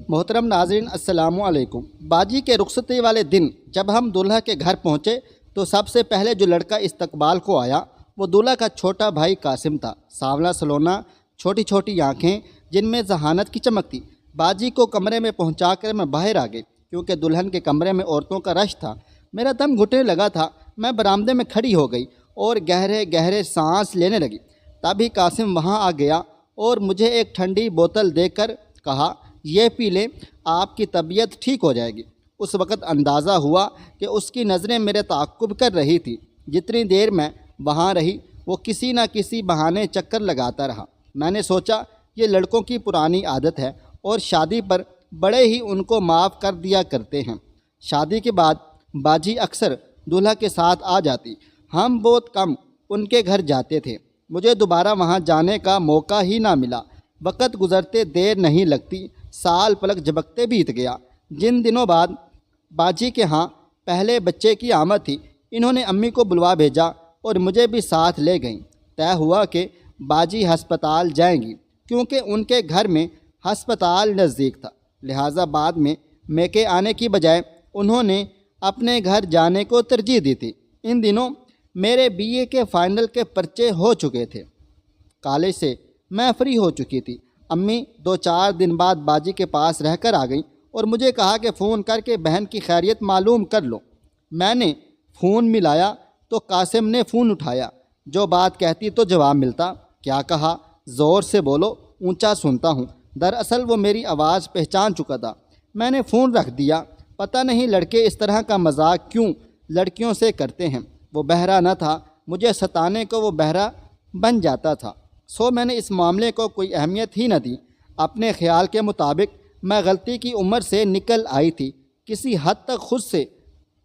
मोहतरम नाज़रीन अस्सलामु अलैकुम। बाजी के रुखसती वाले दिन जब हम दूल्हा के घर पहुँचे तो सबसे पहले जो लड़का इस्तकबाल को आया वो दूल्हा का छोटा भाई कासिम था। सांवला सलोना, छोटी छोटी आँखें जिनमें जहानत की चमक थी। बाजी को कमरे में पहुँचाकर मैं बाहर आ गई क्योंकि दुल्हन के कमरे में औरतों का रश था। मेरा दम घुटने लगा था। मैं बरामदे में खड़ी हो गई और गहरे गहरे सांस लेने लगी। तभी कासिम वहाँ आ गया और मुझे एक ठंडी बोतल देकर कहा, ये पी लें, आपकी तबीयत ठीक हो जाएगी। उस वक़्त अंदाज़ा हुआ कि उसकी नज़रें मेरे ताक़ुब कर रही थी। जितनी देर मैं वहाँ रही वो किसी न किसी बहाने चक्कर लगाता रहा। मैंने सोचा ये लड़कों की पुरानी आदत है और शादी पर बड़े ही उनको माफ़ कर दिया करते हैं। शादी के बाद बाजी अक्सर दूल्हा के साथ आ जाती। हम बहुत कम उनके घर जाते थे। मुझे दोबारा वहाँ जाने का मौका ही ना मिला। वक़्त गुज़रते देर नहीं लगती, साल पलक झपकते बीत गया। जिन दिनों बाद बाजी के यहाँ पहले बच्चे की आमद थी, इन्होंने अम्मी को बुलवा भेजा और मुझे भी साथ ले गईं। तय हुआ कि बाजी हस्पताल जाएंगी क्योंकि उनके घर में हस्पताल नज़दीक था। लिहाजा बाद में मेके आने की बजाय उन्होंने अपने घर जाने को तरजीह दी थी। इन दिनों मेरे बीए के फ़ाइनल के पर्चे हो चुके थे। कॉलेज से मैं फ्री हो चुकी थी। अम्मी 2-4 दिन बाद बाजी के पास रहकर आ गई और मुझे कहा कि फ़ोन करके बहन की खैरियत मालूम कर लो। मैंने फ़ोन मिलाया तो कासिम ने फ़ोन उठाया। जो बात कहती तो जवाब मिलता। क्या कहा? ज़ोर से बोलो, ऊंचा सुनता हूँ। दरअसल वो मेरी आवाज़ पहचान चुका था। मैंने फ़ोन रख दिया। पता नहीं लड़के इस तरह का मजाक क्यों लड़कियों से करते हैं। वो बहरा न था, मुझे सताने को वो बहरा बन जाता था। सो मैंने इस मामले को कोई अहमियत ही न दी। अपने ख्याल के मुताबिक मैं गलती की उम्र से निकल आई थी। किसी हद तक खुद से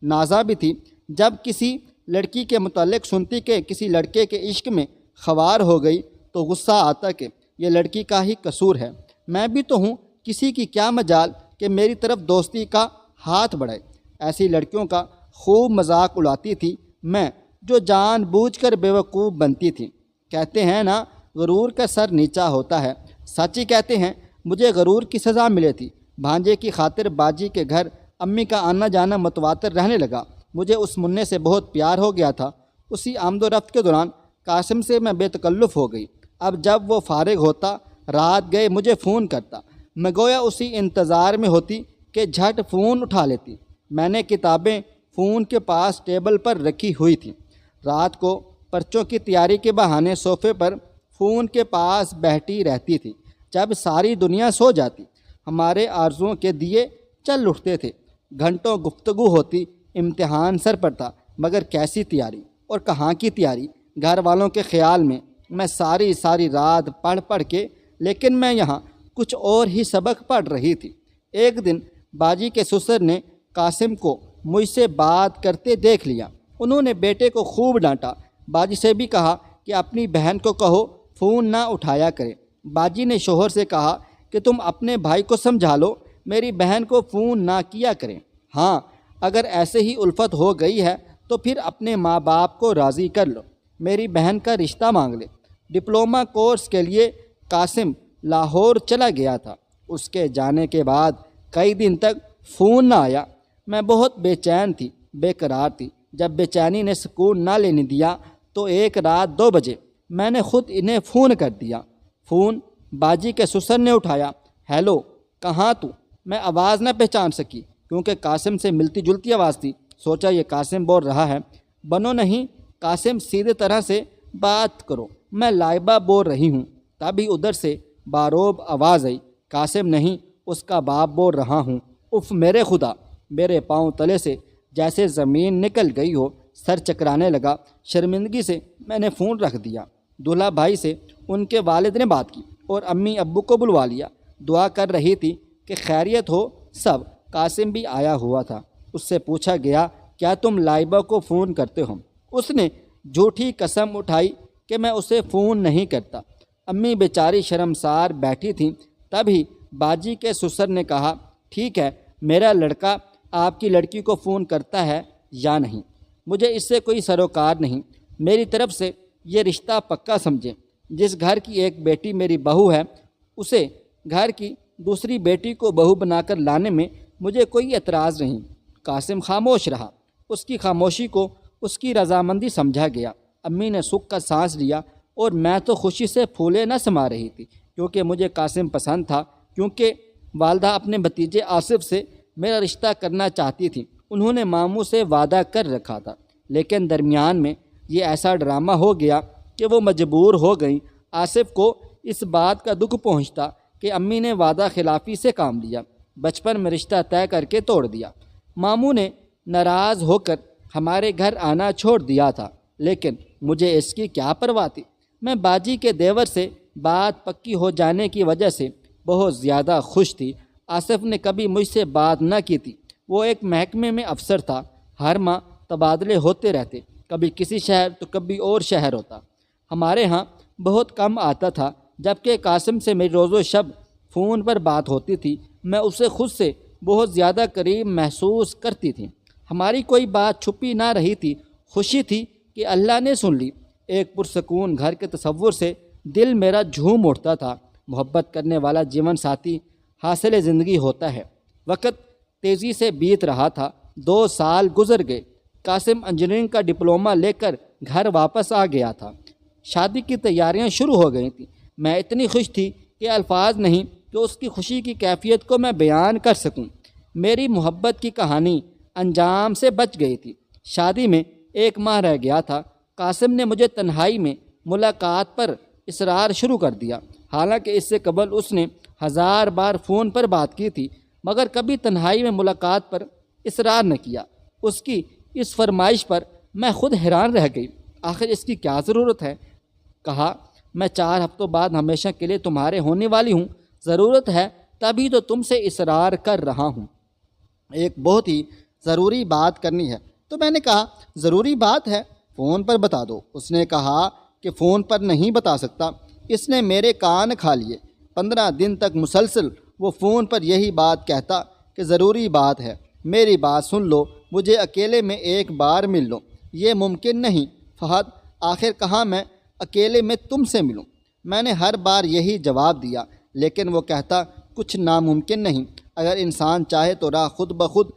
नाज़ा भी थी। जब किसी लड़की के मुतालिक सुनती कि किसी लड़के के इश्क में ख्वार हो गई तो गुस्सा आता कि ये लड़की का ही कसूर है। मैं भी तो हूँ, किसी की क्या मजाल कि मेरी तरफ दोस्ती का हाथ बढ़ाए। ऐसी लड़कियों का खूब मजाक उड़ाती थी मैं, जो जानबूझकर बेवकूफ़ बनती थी। कहते हैं ना, गरूर का सर नीचा होता है। सच ही कहते हैं। मुझे गरूर की सज़ा मिली थी। भांजे की खातिर बाजी के घर अम्मी का आना जाना मुतवातर रहने लगा। मुझे उस मुन्ने से बहुत प्यार हो गया था। उसी आमदोरफ्त के दौरान कासिम से मैं बेतकल्लुफ़ हो गई। अब जब वो फारिग होता, रात गए मुझे फ़ोन करता। मैं गोया उसी इंतज़ार में होती कि झट फ़ोन उठा लेती। मैंने किताबें फ़ोन के पास टेबल पर रखी हुई थी। रात को पर्चों की तैयारी के बहाने सोफ़े पर फ़ोन के पास बैठी रहती थी। जब सारी दुनिया सो जाती, हमारे आरज़ुओं के दिए चल उठते थे। घंटों गुफ्तगू होती। इम्तिहान सर पर था, मगर कैसी तैयारी और कहाँ की तैयारी। घर वालों के ख़्याल में मैं सारी सारी रात पढ़ पढ़ के, लेकिन मैं यहाँ कुछ और ही सबक पढ़ रही थी। एक दिन बाजी के ससुर ने कासिम को मुझसे बात करते देख लिया। उन्होंने बेटे को खूब डांटा। बाजी से भी कहा कि अपनी बहन को कहो फ़ोन ना उठाया करे। बाजी ने शोहर से कहा कि तुम अपने भाई को समझा लो, मेरी बहन को फ़ोन ना किया करें। हाँ, अगर ऐसे ही उल्फत हो गई है तो फिर अपने माँ बाप को राज़ी कर लो, मेरी बहन का रिश्ता मांग ले। डिप्लोमा कोर्स के लिए कासिम लाहौर चला गया था। उसके जाने के बाद कई दिन तक फ़ोन ना आया। मैं बहुत बेचैन थी, बेकरार थी। जब बेचैनी ने सुकून ना लेने दिया तो एक रात 2 बजे मैंने ख़ुद इन्हें फ़ोन कर दिया। फ़ोन बाजी के ससुर ने उठाया। हेलो, कहाँ तू? मैं आवाज़ न पहचान सकी क्योंकि कासिम से मिलती जुलती आवाज़ थी। सोचा ये कासिम बोल रहा है। बनो नहीं कासिम, सीधे तरह से बात करो, मैं लाइबा बोल रही हूँ। तभी उधर से बारोब आवाज़ आई। कासिम नहीं, उसका बाप बोल रहा हूँ। उफ़ मेरे खुदा, मेरे पाँव तले से जैसे ज़मीन निकल गई हो। सर चकराने लगा। शर्मिंदगी से मैंने फ़ोन रख दिया। दूल्हा भाई से उनके वालिद ने बात की और अम्मी अब्बू को बुलवा लिया। दुआ कर रही थी कि खैरियत हो सब। कासिम भी आया हुआ था। उससे पूछा गया, क्या तुम लाइबा को फ़ोन करते हो? उसने झूठी कसम उठाई कि मैं उसे फ़ोन नहीं करता। अम्मी बेचारी शर्मसार बैठी थीं। तभी बाजी के ससुर ने कहा, ठीक है, मेरा लड़का आपकी लड़की को फ़ोन करता है या नहीं, मुझे इससे कोई सरोकार नहीं। मेरी तरफ से ये रिश्ता पक्का समझें। जिस घर की एक बेटी मेरी बहू है, उसे घर की दूसरी बेटी को बहू बनाकर लाने में मुझे कोई एतराज़ नहीं। कासिम खामोश रहा। उसकी खामोशी को उसकी रजामंदी समझा गया। अम्मी ने सुख का सांस लिया और मैं तो खुशी से फूले न समा रही थी, क्योंकि मुझे कासिम पसंद था, क्योंकि वालदा अपने भतीजे आसिफ से मेरा रिश्ता करना चाहती थी। उन्होंने मामू से वादा कर रखा था, लेकिन दरमियान में ये ऐसा ड्रामा हो गया कि वो मजबूर हो गई। आसिफ को इस बात का दुख पहुंचता कि अम्मी ने वादा खिलाफ़ी से काम लिया, बचपन में रिश्ता तय करके तोड़ दिया। मामू ने नाराज़ होकर हमारे घर आना छोड़ दिया था, लेकिन मुझे इसकी क्या परवाह थी। मैं बाजी के देवर से बात पक्की हो जाने की वजह से बहुत ज़्यादा खुश थी। आसिफ ने कभी मुझसे बात न की थी। वो एक महकमे में अफसर था। हर माह तबादले होते रहते, कभी किसी शहर तो कभी और शहर होता। हमारे यहाँ बहुत कम आता था, जबकि कासिम से मेरी रोज़ो शब फ़ोन पर बात होती थी। मैं उसे खुद से बहुत ज़्यादा करीब महसूस करती थी। हमारी कोई बात छुपी ना रही थी। खुशी थी कि अल्लाह ने सुन ली। एक पुरसकून घर के तसव्वुर से दिल मेरा झूम उठता था। मोहब्बत करने वाला जीवन साथी हासिल ज़िंदगी होता है। वक्त तेज़ी से बीत रहा था। 2 साल गुजर गए। कासिम इंजीनियरिंग का डिप्लोमा लेकर घर वापस आ गया था। शादी की तैयारियां शुरू हो गई थी। मैं इतनी खुश थी कि अल्फाज नहीं कि उसकी खुशी की कैफियत को मैं बयान कर सकूं। मेरी मोहब्बत की कहानी अंजाम से बच गई थी। शादी में 1 माह रह गया था। कासिम ने मुझे तन्हाई में मुलाकात पर इसरार शुरू कर दिया। हालांकि इससे कबल उसने 1000 बार फ़ोन पर बात की थी, मगर कभी तन्हाई में मुलाकात पर इसरार न किया। उसकी इस फरमाइश पर मैं खुद हैरान रह गई। आखिर इसकी क्या ज़रूरत है? कहा, मैं 4 हफ्तों बाद हमेशा के लिए तुम्हारे होने वाली हूँ। ज़रूरत है तभी तो तुमसे इसरार कर रहा हूँ। एक बहुत ही ज़रूरी बात करनी है। तो मैंने कहा, ज़रूरी बात है, फ़ोन पर बता दो। उसने कहा कि फ़ोन पर नहीं बता सकता। इसने मेरे कान खा लिए। 15 दिन तक मुसलसल वो फ़ोन पर यही बात कहता कि ज़रूरी बात है, मेरी बात सुन लो, मुझे अकेले में एक बार मिल लो। ये मुमकिन नहीं फ़हद, आखिर कहाँ मैं अकेले में तुमसे मिलूं। मैंने हर बार यही जवाब दिया, लेकिन वो कहता, कुछ नामुमकिन नहीं। अगर इंसान चाहे तो राह खुद ब खुद।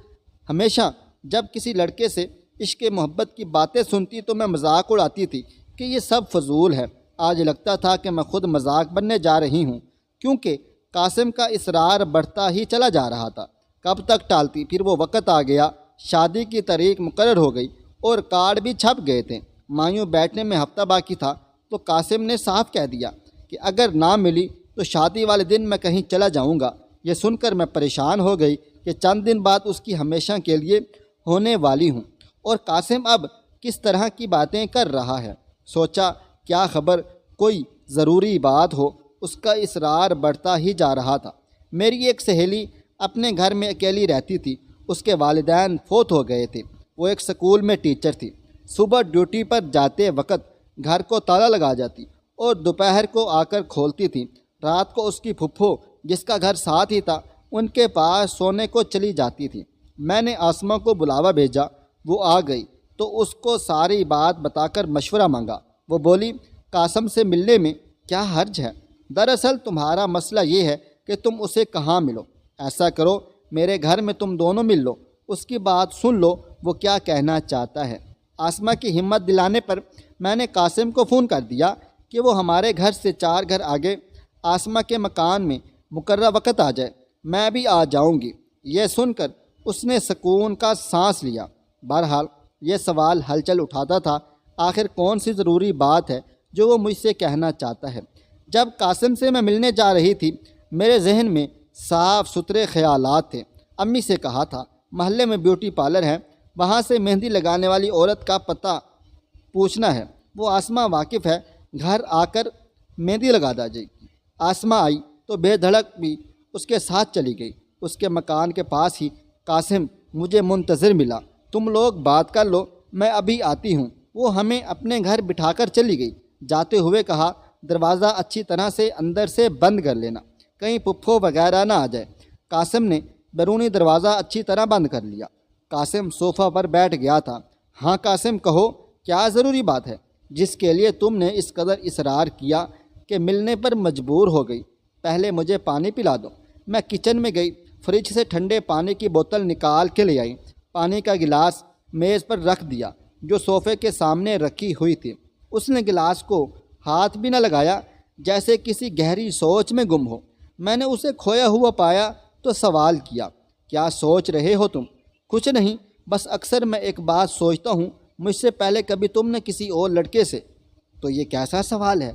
हमेशा जब किसी लड़के से इश्क मोहब्बत की बातें सुनती तो मैं मजाक उड़ाती थी कि ये सब फजूल है। आज लगता था कि मैं खुद मजाक बनने जा रही हूँ, क्योंकि कासिम का इसरार बढ़ता ही चला जा रहा था। कब तक टालती? फिर वो वक़्त आ गया। शादी की तारीख मुकर्रर हो गई और कार्ड भी छप गए थे। मायूं बैठने में हफ्ता बाकी था तो कासिम ने साफ कह दिया कि अगर ना मिली तो शादी वाले दिन मैं कहीं चला जाऊंगा। ये सुनकर मैं परेशान हो गई कि चंद दिन बाद उसकी हमेशा के लिए होने वाली हूँ और कासिम अब किस तरह की बातें कर रहा है। सोचा, क्या खबर कोई ज़रूरी बात हो। उसका इसरार बढ़ता ही जा रहा था। मेरी एक सहेली अपने घर में अकेली रहती थी। उसके वालिदैन फोत हो गए थे। वो एक स्कूल में टीचर थी। सुबह ड्यूटी पर जाते वक्त घर को ताला लगा जाती और दोपहर को आकर खोलती थी। रात को उसकी फुफ्फो, जिसका घर साथ ही था, उनके पास सोने को चली जाती थी। मैंने आसमा को बुलावा भेजा। वो आ गई तो उसको सारी बात बताकर मशवरा मांगा। वो बोली, कासिम से मिलने में क्या हर्ज है? दरअसल तुम्हारा मसला ये है कि तुम उसे कहाँ मिलो। ऐसा करो, मेरे घर में तुम दोनों मिल लो, उसकी बात सुन लो वो क्या कहना चाहता है। आसमा की हिम्मत दिलाने पर मैंने कासिम को फ़ोन कर दिया कि वो हमारे घर से 4 घर आगे आसमा के मकान में मुकर्रर वक़्त आ जाए। मैं भी आ जाऊंगी। यह सुनकर उसने सुकून का सांस लिया। बहरहाल ये सवाल हलचल उठाता था, आखिर कौन सी ज़रूरी बात है जो वो मुझसे कहना चाहता है। जब कासिम से मैं मिलने जा रही थी, मेरे जहन में साफ़ सुथरे ख्यालात थे। अम्मी से कहा था, महल्ले में ब्यूटी पार्लर है, वहाँ से मेहंदी लगाने वाली औरत का पता पूछना है। वो आसमा वाकिफ़ है, घर आकर मेहंदी लगा जाएगी। आसमा आई तो बेधड़क भी उसके साथ चली गई। उसके मकान के पास ही कासिम मुझे मुंतज़िर मिला। तुम लोग बात कर लो, मैं अभी आती हूँ। वो हमें अपने घर बिठाकर चली गई। जाते हुए कहा, दरवाज़ा अच्छी तरह से अंदर से बंद कर लेना, कहीं पुप्पो वगैरह ना आ जाए। कासिम ने बैरूनी दरवाज़ा अच्छी तरह बंद कर लिया। कासिम सोफ़ा पर बैठ गया था। हाँ कासिम, कहो, क्या ज़रूरी बात है जिसके लिए तुमने इस कदर इसरार किया कि मिलने पर मजबूर हो गई? पहले मुझे पानी पिला दो। میں کچن میں گئی، فریج سے ٹھنڈے پانی کی بوتل نکال کے لے آئی، پانی کا گلاس میز پر رکھ دیا جو صوفے کے سامنے رکھی ہوئی تھی۔ اس نے گلاس کو ہاتھ بھی نہ لگایا، جیسے کسی گہری سوچ میں گم ہو۔ میں نے اسے کھویا ہوا پایا تو سوال کیا، کیا سوچ رہے ہو تم؟ کچھ نہیں، بس اکثر میں ایک بات سوچتا ہوں، مجھ سے پہلے کبھی تم نے کسی اور لڑکے سے؟ تو یہ کیسا سوال ہے؟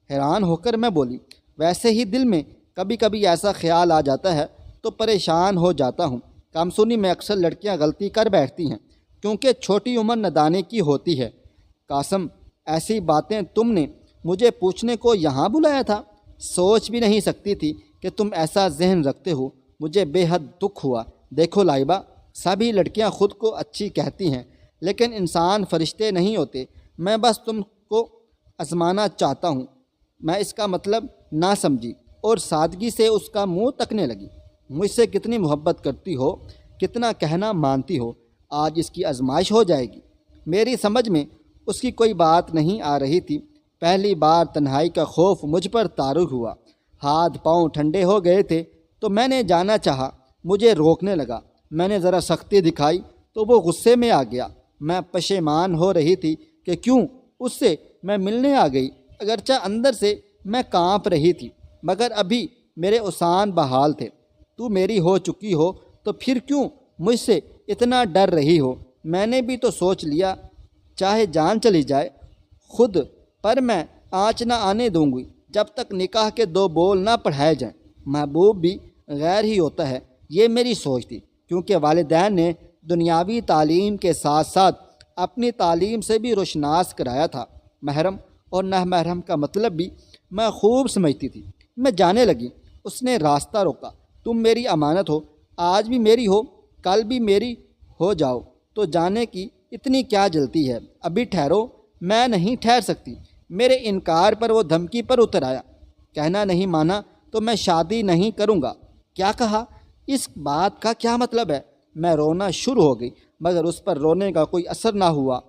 حیران ہو کر میں بولی، ویسے ہی دل میں کبھی کبھی ایسا خیال آ جاتا ہے تو پریشان ہو جاتا ہوں۔ کم سنی میں اکثر لڑکیاں غلطی کر بیٹھتی ہیں کیونکہ چھوٹی عمر نادانی کی ہوتی ہے۔ قاسم، ایسی باتیں تم نے مجھے پوچھنے کو یہاں بلایا تھا؟ سوچ بھی نہیں سکتی تھی کہ تم ایسا ذہن رکھتے ہو۔ مجھے بے حد دکھ ہوا۔ دیکھو لائبہ، سبھی لڑکیاں خود کو اچھی کہتی ہیں لیکن انسان فرشتے نہیں ہوتے۔ میں بس تم کو آزمانا چاہتا ہوں۔ میں اس کا مطلب نہ سمجھی اور سادگی سے اس کا منہ تکنے لگی۔ مجھ سے کتنی محبت کرتی ہو، کتنا کہنا مانتی ہو، آج اس کی آزمائش ہو جائے گی۔ میری سمجھ میں اس کی کوئی بات نہیں آ رہی تھی۔ پہلی بار تنہائی کا خوف مجھ پر طاری ہوا، ہاتھ پاؤں ٹھنڈے ہو گئے تھے تو میں نے جانا چاہا، مجھے روکنے لگا۔ میں نے ذرا سختی دکھائی تو وہ غصے میں آ گیا۔ میں پشیمان ہو رہی تھی کہ کیوں اس سے میں ملنے آ گئی، اگرچہ اندر سے میں کانپ رہی تھی مگر ابھی میرے اوسان بحال تھے۔ تو میری ہو چکی ہو تو پھر کیوں مجھ سے اتنا ڈر رہی ہو؟ میں نے بھی تو سوچ لیا، چاہے جان چلی جائے خود پر میں آنچ نہ آنے دوں گی جب تک نکاح کے 2 بول نہ پڑھائے جائیں۔ محبوب بھی غیر ہی ہوتا ہے، یہ میری سوچ تھی، کیونکہ والدین نے دنیاوی تعلیم کے ساتھ ساتھ اپنی تعلیم سے بھی روشناس کرایا تھا۔ محرم اور نہ محرم کا مطلب بھی میں خوب سمجھتی تھی۔ میں جانے لگی، اس نے راستہ روکا۔ تم میری امانت ہو، آج بھی میری ہو، کل بھی میری ہو جاؤ تو جانے کی اتنی کیا جلتی ہے؟ ابھی ٹھہرو۔ میں نہیں ٹھہر سکتی۔ میرے انکار پر وہ دھمکی پر اتر آیا، کہنا نہیں مانا تو میں شادی نہیں کروں گا۔ کیا کہا؟ اس بات کا کیا مطلب ہے؟ میں رونا شروع ہو گئی مگر اس پر رونے کا کوئی اثر نہ ہوا۔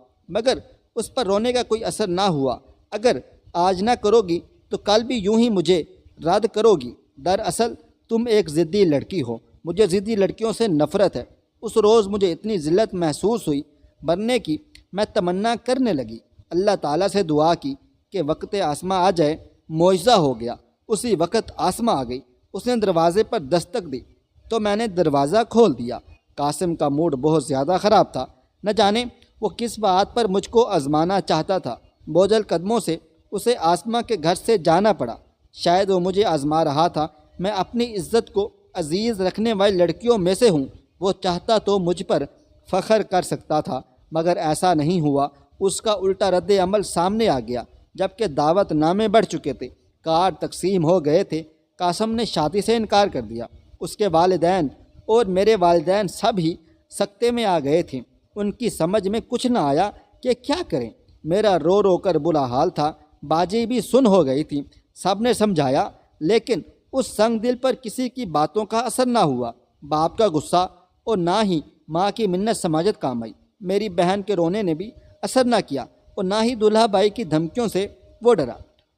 اگر آج نہ کرو گی تو کل بھی یوں ہی مجھے رد کرو گی۔ دراصل تم ایک ضدی لڑکی ہو، مجھے ضدی لڑکیوں سے نفرت ہے۔ اس روز مجھے اتنی ذلت محسوس ہوئی، مرنے کی میں تمنا کرنے لگی۔ اللہ تعالیٰ سے دعا کی کہ وقت آسماں آ جائے۔ معجزہ ہو گیا، اسی وقت آسماں آ گئی۔ اس نے دروازے پر دستک دی تو میں نے دروازہ کھول دیا۔ قاسم کا موڈ بہت زیادہ خراب تھا، نہ جانے وہ کس بات پر مجھ کو آزمانا چاہتا تھا۔ بوجھل قدموں سے اسے آسماں کے گھر سے جانا پڑا۔ شاید وہ مجھے آزما رہا تھا۔ میں اپنی عزت کو عزیز رکھنے والی لڑکیوں میں سے ہوں۔ وہ چاہتا تو مجھ پر فخر کر سکتا تھا مگر ایسا نہیں ہوا۔ اس کا الٹا رد عمل سامنے آ گیا۔ جبکہ دعوت نامے بڑھ چکے تھے، کارڈ تقسیم ہو گئے تھے، قاسم نے شادی سے انکار کر دیا۔ اس کے والدین اور میرے والدین سب ہی سکتے میں آ گئے تھے۔ ان کی سمجھ میں کچھ نہ آیا کہ کیا کریں۔ میرا رو رو کر برا حال تھا۔ باجی بھی سن ہو گئی تھی۔ سب نے سمجھایا لیکن اس سنگ دل پر کسی کی باتوں کا اثر نہ ہوا۔ باپ کا غصہ اور نہ ہی ماں کی منت سماجت کام آئی۔ میری بہن کے رونے نے بھی اثر نہ کیا اور نہ ہی دولہا بھائی کی دھمکیوں سے وہ ڈرا۔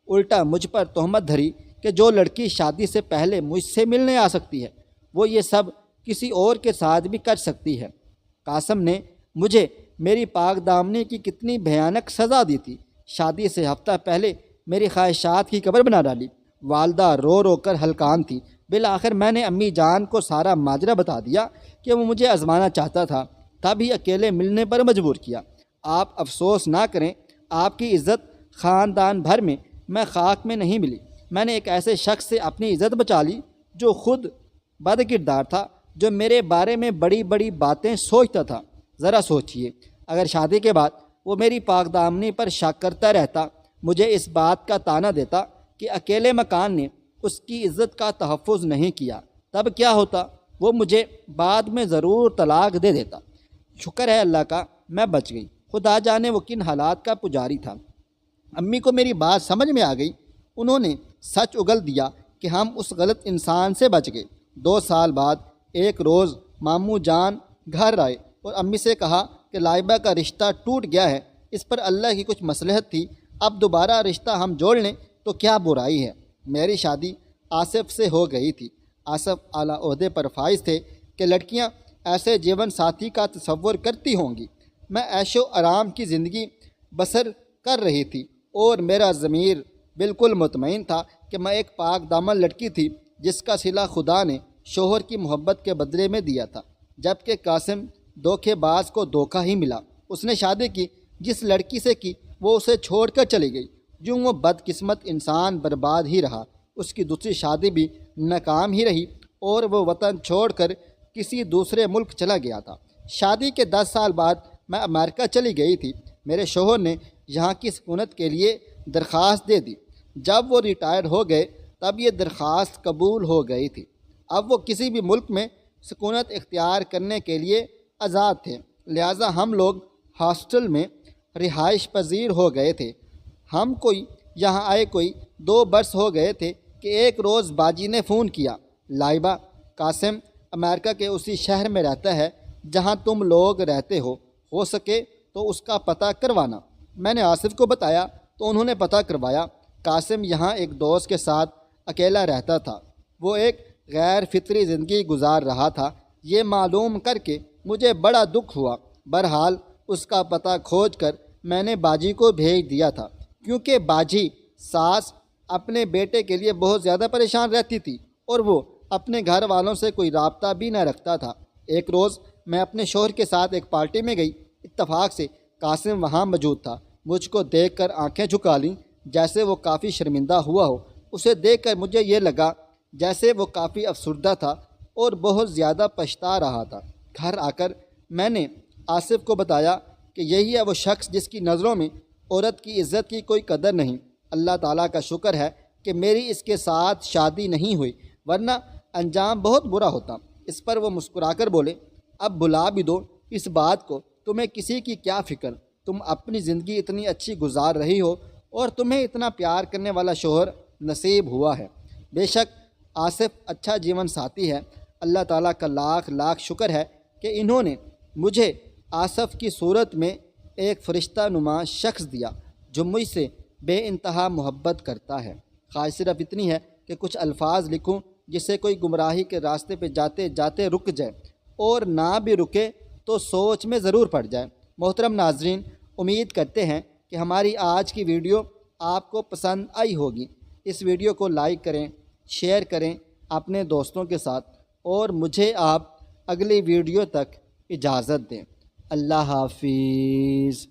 الٹا مجھ پر تہمت دھری کہ جو لڑکی شادی سے پہلے مجھ سے ملنے آ سکتی ہے وہ یہ سب کسی اور کے ساتھ بھی کر سکتی ہے۔ قاسم نے مجھے میری پاک دامنی کی کتنی بھیانک سزا دی تھی۔ شادی سے ہفتہ پہلے میری خواہشات کی قبر بنا ڈالی۔ والدہ رو رو کر ہلکان تھی۔ بالآخر میں نے امی جان کو سارا ماجرا بتا دیا کہ وہ مجھے آزمانا چاہتا تھا، تب ہی اکیلے ملنے پر مجبور کیا۔ آپ افسوس نہ کریں، آپ کی عزت خاندان بھر میں خاک میں نہیں ملی۔ میں نے ایک ایسے شخص سے اپنی عزت بچا لی جو خود بد کردار تھا، جو میرے بارے میں بڑی بڑی باتیں سوچتا تھا۔ ذرا سوچئے، اگر شادی کے بعد وہ میری پاک دامنی پر شک کرتا رہتا، مجھے اس بات کا طعنہ دیتا کہ اکیلے مکان نے اس کی عزت کا تحفظ نہیں کیا، تب کیا ہوتا؟ وہ مجھے بعد میں ضرور طلاق دے دیتا۔ شکر ہے اللہ کا میں بچ گئی۔ خدا جانے وہ کن حالات کا پجاری تھا۔ امی کو میری بات سمجھ میں آ گئی۔ انہوں نے سچ اگل دیا کہ ہم اس غلط انسان سے بچ گئے۔ 2 سال بعد ایک روز ماموں جان گھر آئے اور امی سے کہا کہ لائبہ کا رشتہ ٹوٹ گیا ہے، اس پر اللہ کی کچھ مصلحت تھی، اب دوبارہ رشتہ ہم جوڑ لیں تو کیا برائی ہے؟ میری شادی آصف سے ہو گئی تھی۔ आसफ आला ओहदे पर फाइज थे कि लड़कियां ऐसे जीवन साथी का तसव्वुर करती होंगी। मैं ऐशो आराम की ज़िंदगी बसर कर रही थी और मेरा ज़मीर बिल्कुल मुतमईन था कि मैं एक पाक दामन लड़की थी जिसका सिला खुदा ने शोहर की मोहब्बत के बदले में दिया था। जबकि कासिम धोखेबाज को धोखा ही मिला। उसने शादी की, जिस लड़की से की वो उसे छोड़कर चली गई। यूँ वो बदकिस्मत इंसान बर्बाद ही रहा। उसकी दूसरी शादी भी नाकाम ही रही और वो वतन छोड़कर किसी दूसरे मुल्क चला गया था। शादी के 10 साल बाद मैं अमेरिका चली गई थी। मेरे शोहर ने यहाँ की सुकूनत के लिए दरख्वास्त दे दी। जब वो रिटायर हो गए तब ये दरख्वास्त कबूल हो गई थी। अब वो किसी भी मुल्क में सुकूनत इख्तियार करने के लिए आज़ाद थे। लिहाजा हम लोग हॉस्टल में रिहाइश पजीर हो गए थे। हम कोई यहाँ आए कोई 2 बरस हो गए थे कि एक रोज़ बाजी ने फ़ोन किया, लाइबा, कासिम अमेरिका के उसी शहर में रहता है जहाँ तुम लोग रहते हो सके तो उसका पता करवाना। मैंने आसिफ को बताया तो उन्होंने पता करवाया। कासिम यहाँ एक दोस्त के साथ अकेला रहता था। वो एक गैर फितरी ज़िंदगी गुजार रहा था। ये मालूम करके मुझे बड़ा दुख हुआ। बहरहाल उसका पता खोज कर मैंने बाजी को भेज दिया था, क्योंकि बाजी सास अपने बेटे के लिए बहुत ज़्यादा परेशान रहती थी और वो अपने घर वालों से कोई राब्ता भी न रखता था। एक रोज़ मैं अपने शौहर के साथ एक पार्टी में गई। इत्तफाक से कासिम वहाँ मौजूद था। मुझको देखकर आंखें झुका लीं जैसे वो काफ़ी शर्मिंदा हुआ हो। उसे देखकर मुझे ये लगा जैसे वो काफ़ी अफसुर्दा था और बहुत ज़्यादा पछता रहा था। घर आकर मैंने आसिफ को बताया कि यही है वो शख्स जिसकी नज़रों में औरत की इज़्ज़त की कोई कदर नहीं। अल्लाह ताला का शुक्र है कि मेरी इसके साथ शादी नहीं हुई, वरना अंजाम बहुत बुरा होता। इस पर वो मुस्कुराकर बोले, अब भुला भी दो इस बात को, तुम्हें किसी की क्या फ़िक्र। तुम अपनी ज़िंदगी इतनी अच्छी गुजार रही हो और तुम्हें इतना प्यार करने वाला शौहर नसीब हुआ है। बेशक आसिफ अच्छा जीवन साथी है। अल्लाह ताला का लाख लाख शुक्र है कि इन्होंने मुझे आसिफ की सूरत में एक फ़रिश्ता नुमा शख्स दिया जो मुझसे बेइंतहा मोहब्बत करता है। ख्वाहिश सिर्फ इतनी है कि कुछ अल्फाज लिखूं जिससे कोई गुमराही के रास्ते पे जाते जाते रुक जाए, और ना भी रुके तो सोच में ज़रूर पड़ जाए। मोहतरम नाजरीन, उम्मीद करते हैं कि हमारी आज की वीडियो आपको पसंद आई होगी। इस वीडियो को लाइक करें, शेयर करें अपने दोस्तों के साथ, और मुझे आप अगली वीडियो तक इजाज़त दें। अल्लाह हाफिज़।